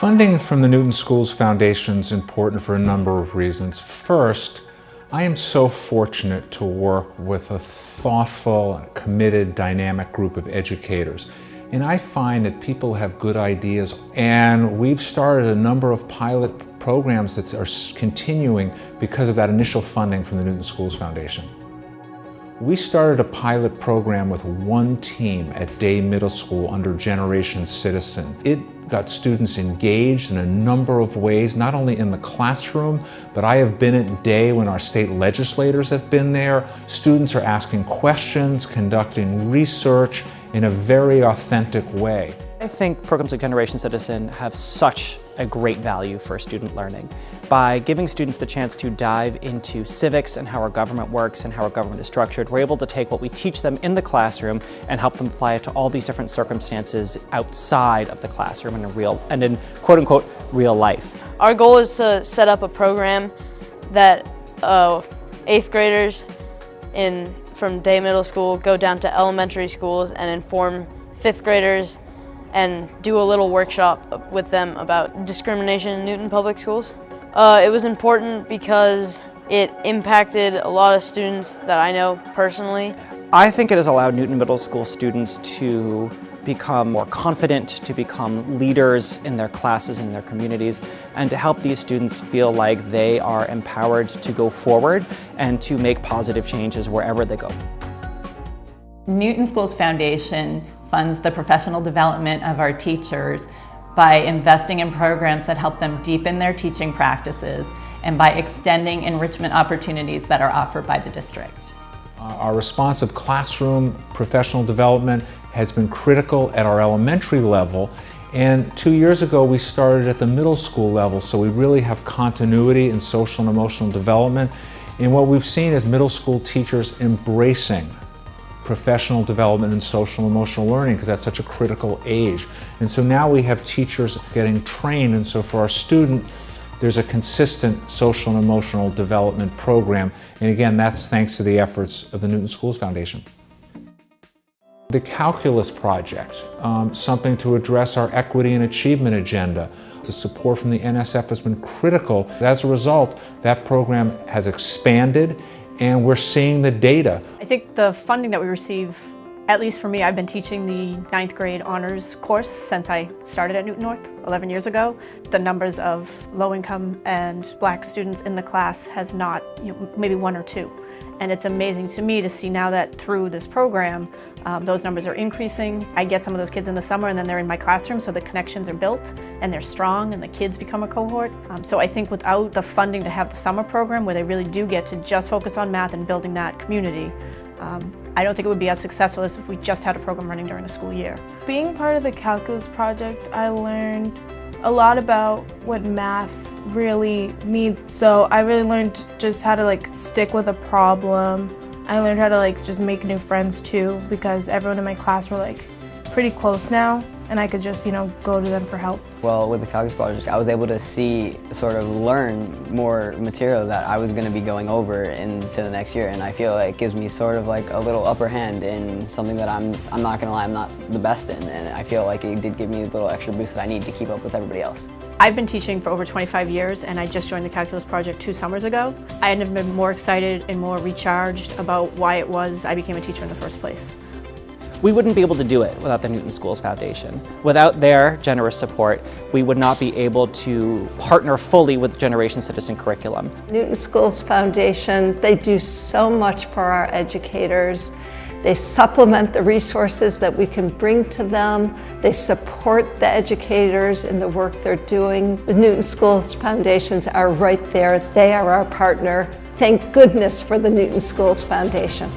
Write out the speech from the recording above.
Funding from the Newton Schools Foundation is important for a number of reasons. First, I am so fortunate to work with a thoughtful, committed, dynamic group of educators. And I find that people have good ideas, and we've started a number of pilot programs that are continuing because of that initial funding from the Newton Schools Foundation. We started a pilot program with one team at Day Middle School under Generation Citizen. It got students engaged in a number of ways, not only in the classroom, but I have been at Day when our state legislators have been there. Students are asking questions, conducting research in a very authentic way. I think programs like Generation Citizen have such a great value for student learning. By giving students the chance to dive into civics and how our government works and how our government is structured, we're able to take what we teach them in the classroom and help them apply it to all these different circumstances outside of the classroom in quote-unquote real life. Our goal is to set up a program that 8th graders from Day Middle School go down to elementary schools and inform 5th graders and do a little workshop with them about discrimination in Newton Public Schools. It was important because it impacted a lot of students that I know personally. I think it has allowed Newton Middle School students to become more confident, to become leaders in their classes and in their communities, and to help these students feel like they are empowered to go forward and to make positive changes wherever they go. Newton Schools Foundation funds the professional development of our teachers by investing in programs that help them deepen their teaching practices and by extending enrichment opportunities that are offered by the district. Our responsive classroom professional development has been critical at our elementary level, and 2 years ago we started at the middle school level, so we really have continuity in social and emotional development. And what we've seen is middle school teachers embracing professional development and social and emotional learning because that's such a critical age. And so now we have teachers getting trained, and so for our student, there's a consistent social and emotional development program. And again, that's thanks to the efforts of the Newton Schools Foundation. The Calculus Project, something to address our equity and achievement agenda. The support from the NSF has been critical. As a result, that program has expanded, and we're seeing the data. I think the funding that we receive, at least for me, I've been teaching the 9th grade honors course since I started at Newton North 11 years ago. The numbers of low-income and black students in the class has not, maybe 1 or 2. And it's amazing to me to see now that through this program, those numbers are increasing. I get some of those kids in the summer and then they're in my classroom, so the connections are built and they're strong and the kids become a cohort. So I think without the funding to have the summer program where they really do get to just focus on math and building that community, I don't think it would be as successful as if we just had a program running during the school year. Being part of the Calculus Project, I learned a lot about what math really means. So I really learned just how to stick with a problem. I learned how to just make new friends too, because everyone in my class were pretty close now, and I could just go to them for help. Well, with the Calculus Project, I was able to learn more material that I was going to be going over into the next year, and I feel like it gives me a little upper hand in something that I'm not going to lie, I'm not the best in, and I feel like it did give me a little extra boost that I need to keep up with everybody else. I've been teaching for over 25 years, and I just joined the Calculus Project 2 summers ago. I had never been more excited and more recharged about why it was I became a teacher in the first place. We wouldn't be able to do it without the Newton Schools Foundation. Without their generous support, we would not be able to partner fully with Generation Citizen curriculum. Newton Schools Foundation, they do so much for our educators. They supplement the resources that we can bring to them. They support the educators in the work they're doing. The Newton Schools Foundations are right there. They are our partner. Thank goodness for the Newton Schools Foundation.